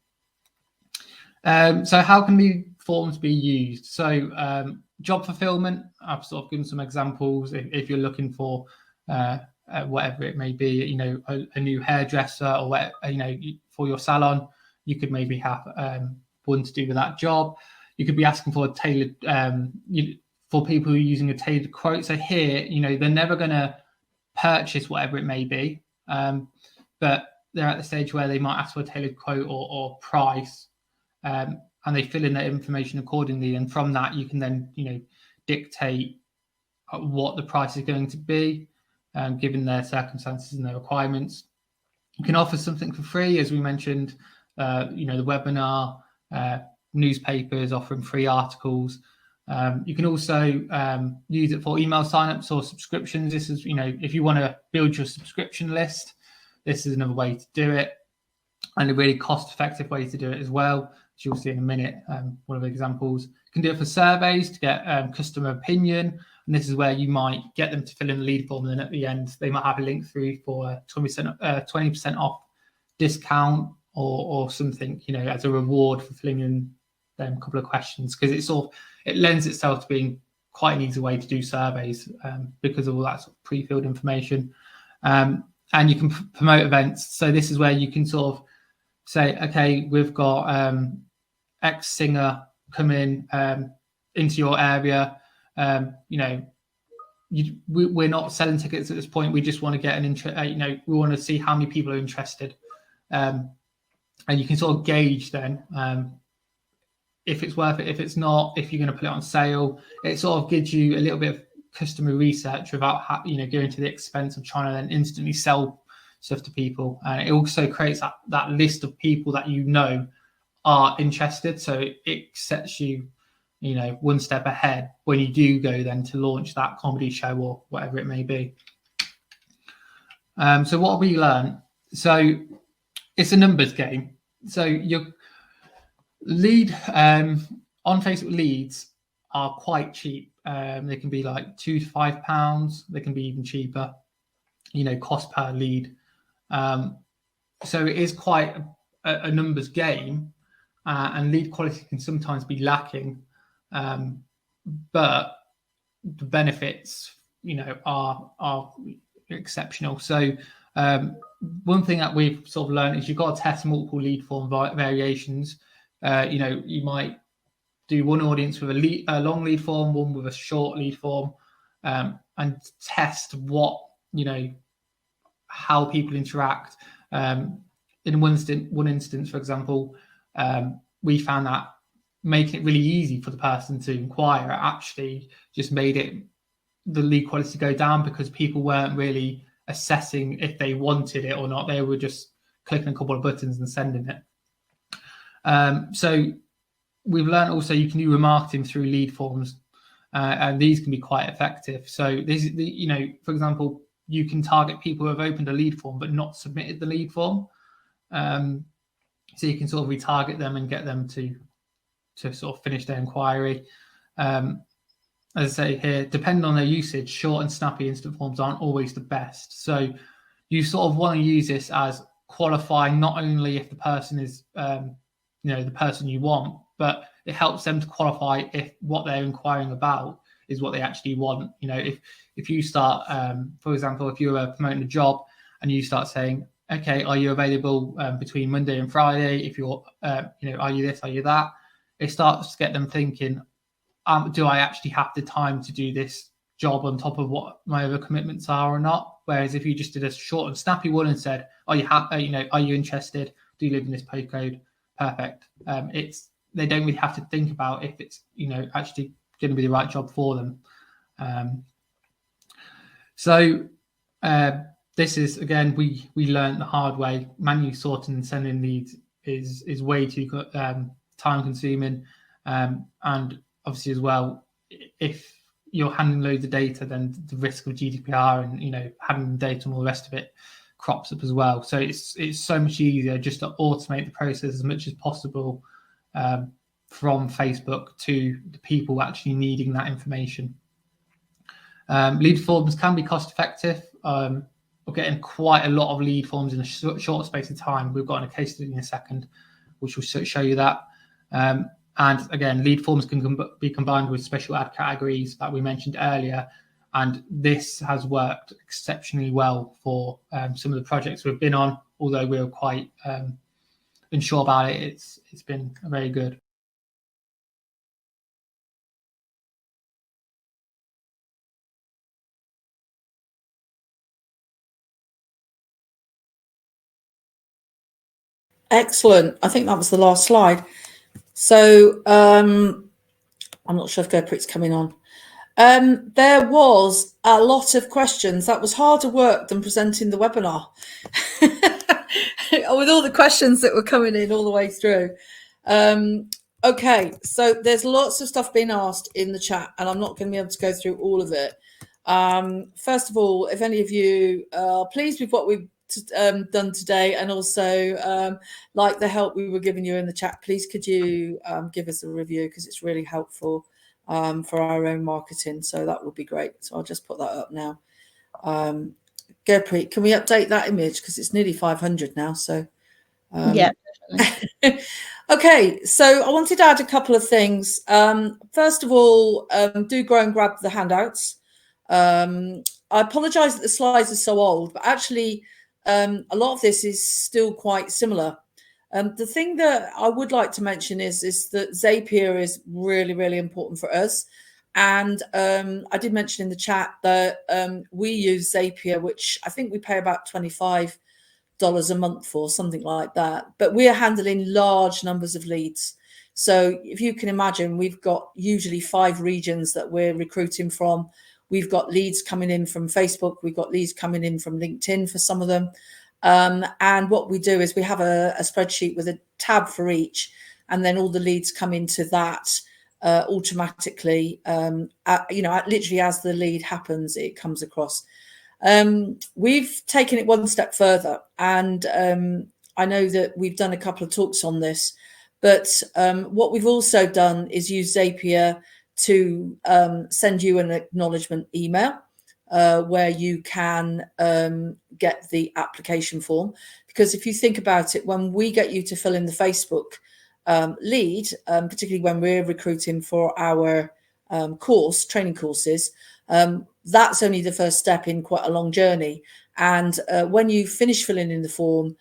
So how can the forms be used? So job fulfillment, I've sort of given some examples. If you're looking for whatever it may be, you know, a new hairdresser or whatever, you know, for your salon, you could maybe have one to do with that job. You could be asking for a tailored, for people who are using a tailored quote. So here, you know, they're never going to purchase whatever it may be, but they're at the stage where they might ask for a tailored quote or price. And they fill in their information accordingly, and from that you can then, you know, dictate what the price is going to be, given their circumstances and their requirements. You can offer something for free, as we mentioned, you know, the webinar, newspapers offering free articles. You can also use it for email signups or subscriptions. This is, you know, if you want to build your subscription list, this is another way to do it, and a really cost-effective way to do it as well, as you'll see in a minute. One of the examples. You can do it for surveys to get customer opinion, and this is where you might get them to fill in the lead form, and then at the end they might have a link through for a 20% off discount or something, you know, as a reward for filling in them a couple of questions, because it lends itself to being quite an easy way to do surveys, because of all that sort of pre-filled information. And you can promote events. So this is where you can sort of say, okay, we've got X singer come in into your area. You know, we're not selling tickets at this point. We just want to get an interest. You know, we want to see how many people are interested, and you can sort of gauge then if it's worth it, if it's not, if you're going to put it on sale. It sort of gives you a little bit of customer research without you know, going to the expense of trying to then instantly sell stuff to people. And it also creates that list of people that you know are interested, so it sets you, you know, one step ahead when you do go then to launch that comedy show or whatever it may be. So what have we learned? So it's a numbers game. So your lead on Facebook leads are quite cheap. They can be like £2 to £5. They can be even cheaper, you know, cost per lead. So it is quite a numbers game, and lead quality can sometimes be lacking, but the benefits, you know, are exceptional. So one thing that we've sort of learned is you've got to test multiple lead form variations. You know, you might do one audience with a long lead form, one with a short lead form, and test what, you know, how people interact. In one instance, for example, we found that making it really easy for the person to inquire actually just made the lead quality go down, because people weren't really assessing if they wanted it or not. They were just clicking a couple of buttons and sending it. So we've learned also you can do remarketing through lead forms, and these can be quite effective. So this is you know, for example, you can target people who have opened a lead form but not submitted the lead form. so you can sort of retarget them and get them to sort of finish their inquiry. As I say here, depending on their usage, short and snappy instant forms aren't always the best. So you sort of want to use this as qualifying not only if the person is, the person you want, but it helps them to qualify if what they're inquiring about is what they actually want. If you start, for example, if you're promoting a job and you start saying, okay, are you available between Monday and Friday? If you're, are you this, are you that? It starts to get them thinking, do I actually have the time to do this job on top of what my other commitments are or not? Whereas if you just did a short and snappy one and said, are you interested? Do you live in this postcode? Perfect. They don't really have to think about if it's, actually going to be the right job for them. This is, again, we learned the hard way. Manually sorting and sending leads is way too time consuming. And obviously as well, if you're handling loads of data, then the risk of GDPR and handling the data and all the rest of it crops up as well. So it's so much easier just to automate the process as much as possible from Facebook to the people actually needing that information. Lead forms can be cost effective. We're getting quite a lot of lead forms in a short space of time. We've got a case study in a second, which will show you that. And again, lead forms can be combined with special ad categories that we mentioned earlier. And this has worked exceptionally well for some of the projects we've been on, although we were quite unsure about it. It's been very good. Excellent. I think that was the last slide. So I'm not sure if GoPro's coming on. There was a lot of questions. That was harder work than presenting the webinar with all the questions that were coming in all the way through. Okay, so there's lots of stuff being asked in the chat, and I'm not going to be able to go through all of it. First of all, if any of you are pleased with what we've done today, and also like the help we were giving you in the chat, please could you give us a review, because it's really helpful for our own marketing. So that would be great. So I'll just put that up now. Gurpreet, can we update that image, because it's nearly 500 now? So yeah. Okay, so I wanted to add a couple of things. First of all, do go and grab the handouts. I apologize that the slides are so old, but actually a lot of this is still quite similar. The thing that I would like to mention is that Zapier is really, really important for us. And I did mention in the chat that we use Zapier, which I think we pay about $25 a month for, something like that. But we are handling large numbers of leads. So if you can imagine, we've got usually 5 regions that we're recruiting from. We've got leads coming in from Facebook. We've got leads coming in from LinkedIn for some of them. And what we do is we have a spreadsheet with a tab for each, and then all the leads come into that automatically. Literally as the lead happens, it comes across. We've taken it one step further, and I know that we've done a couple of talks on this, but what we've also done is use Zapier to send you an acknowledgement email where you can get the application form. Because if you think about it, when we get you to fill in the Facebook lead, particularly when we're recruiting for our training courses, that's only the first step in quite a long journey. And when you finish filling in the form,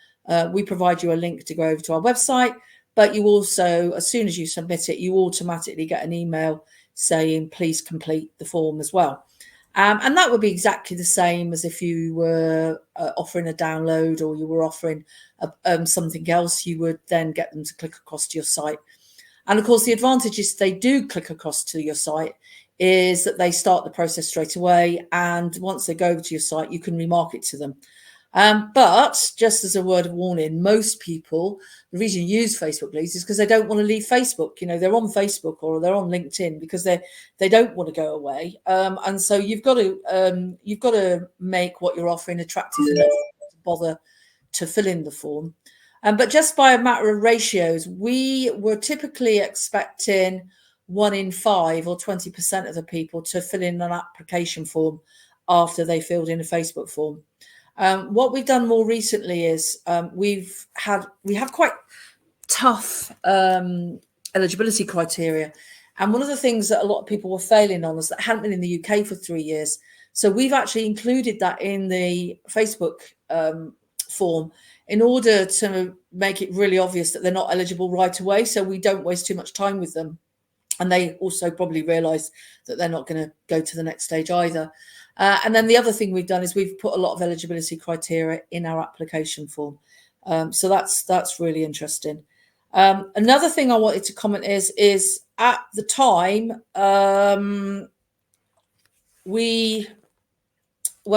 we provide you a link to go over to our website. But you also, as soon as you submit it, you automatically get an email saying, please complete the form as well. And that would be exactly the same as if you were offering a download, or you were offering something else. You would then get them to click across to your site. And of course, the advantage is they do click across to your site is that they start the process straight away. And once they go over to your site, you can remarket to them. But just as a word of warning, most people, the reason you use Facebook leads is because they don't want to leave Facebook. They're on Facebook or they're on LinkedIn because they don't want to go away. And so you've got to make what you're offering attractive enough to bother to fill in the form. But just by a matter of ratios, we were typically expecting 1 in 5 or 20% of the people to fill in an application form after they filled in a Facebook form. What we've done more recently is we have quite tough eligibility criteria. And one of the things that a lot of people were failing on is that hadn't been in the UK for 3 years. So we've actually included that in the Facebook form in order to make it really obvious that they're not eligible right away, so we don't waste too much time with them. And they also probably realise that they're not going to go to the next stage either. And then the other thing we've done is we've put a lot of eligibility criteria in our application form. So that's really interesting. Another thing I wanted to comment is at the time, when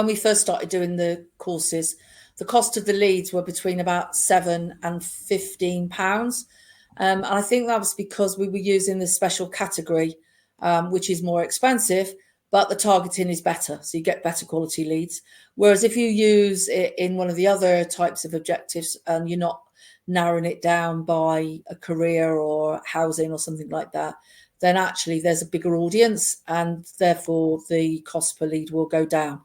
we first started doing the courses, the cost of the leads were between about £7 and £15. And I think that was because we were using the special category, which is more expensive, but the targeting is better. So you get better quality leads. Whereas if you use it in one of the other types of objectives and you're not narrowing it down by a career or housing or something like that, then actually there's a bigger audience and therefore the cost per lead will go down.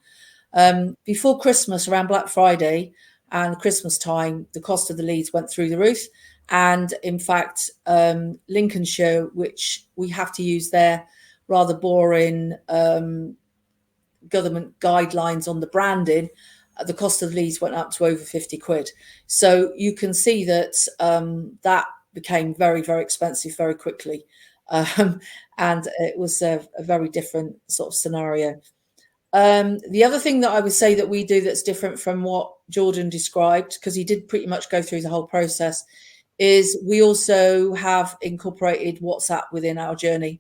Before Christmas, around Black Friday and Christmas time, the cost of the leads went through the roof. And in fact, Lincolnshire, which we have to use their rather boring government guidelines on the branding, the cost of leads went up to over 50 quid. So you can see that that became very, very expensive very quickly. And it was a very different sort of scenario. The other thing that I would say that we do that's different from what Jordan described, because he did pretty much go through the whole process, is we also have incorporated WhatsApp within our journey.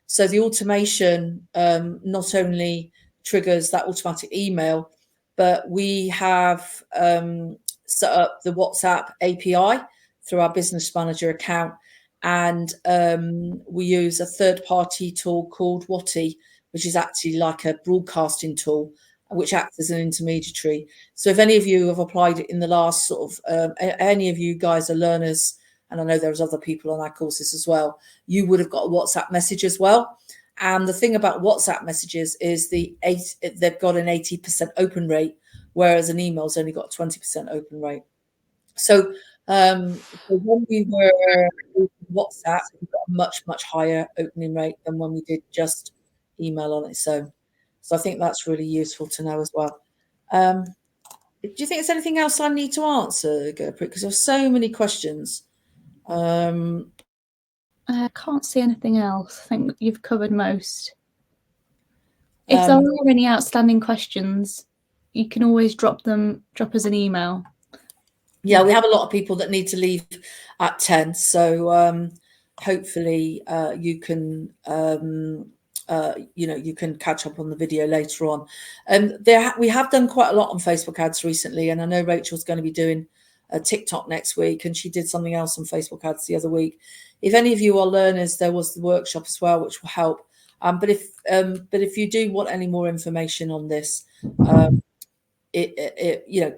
So the automation not only triggers that automatic email, but we have set up the WhatsApp API through our business manager account. And we use a third-party tool called Watty, which is actually like a broadcasting tool, which acts as an intermediary. So if any of you have applied it in the last sort of, any of you guys are learners, and I know there's other people on our courses as well, you would have got a WhatsApp message as well. And the thing about WhatsApp messages is they've got an 80% open rate, whereas an email's only got a 20% open rate. So when we were using WhatsApp, we got a much, much higher opening rate than when we did just email on its own. So I think that's really useful to know as well. Do you think there's anything else I need to answer, Gurpreet? Because there's so many questions. I can't see anything else. I think you've covered most. If there are any outstanding questions, you can always drop us an email. Yeah, we have a lot of people that need to leave at 10. So hopefully you can you can catch up on the video later on. We have done quite a lot on Facebook ads recently, and I know Rachel's going to be doing a TikTok next week, and she did something else on Facebook ads the other week. If any of you are learners, there was the workshop as well, which will help. But if you do want any more information on this,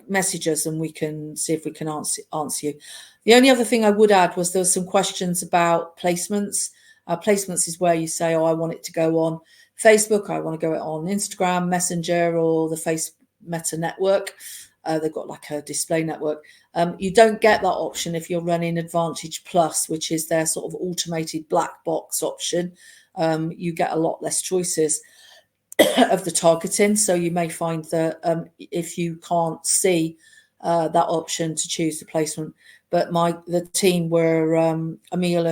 message us and we can see if we can answer you. The only other thing I would add was there were some questions about placements. Placements is where you say, oh, I want it to go on Facebook, I want to go on Instagram, Messenger, or the Face Meta network. They've got like a display network. You don't get that option if you're running Advantage Plus, which is their sort of automated black box option. You get a lot less choices of the targeting. So you may find that if you can't see that option to choose the placement. But the team were Emil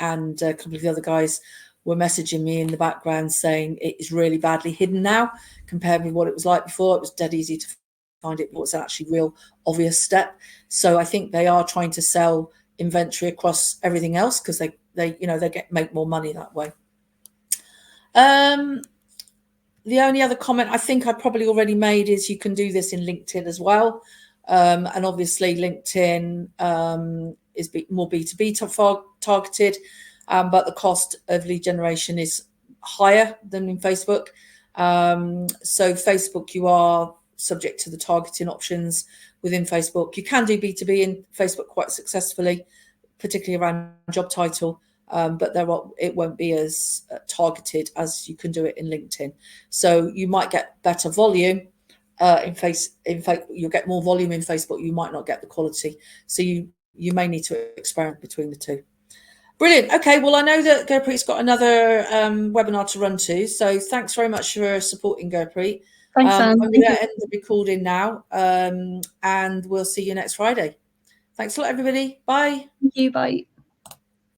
and a couple of the other guys were messaging me in the background saying it is really badly hidden now compared with what it was like before. It was dead easy to find it, but it's actually a real obvious step. So I think they are trying to sell inventory across everything else because they make more money that way. The only other comment I think I probably already made is you can do this in LinkedIn as well. And obviously LinkedIn is more B2B targeted, but the cost of lead generation is higher than in Facebook. So Facebook, you are subject to the targeting options within Facebook. You can do B2B in Facebook quite successfully, particularly around job title, but it won't be as targeted as you can do it in LinkedIn. So you might get better volume in fact, you'll get more volume in Facebook. You might not get the quality. So you may need to experiment between the two. Brilliant. Okay, well, I know that Gurpreet's got another webinar to run to, so thanks very much for supporting Gurpreet. Thanks, Anne. I'm going to end the recording now, and we'll see you next Friday. Thanks a lot, everybody. Bye. Thank you. Bye.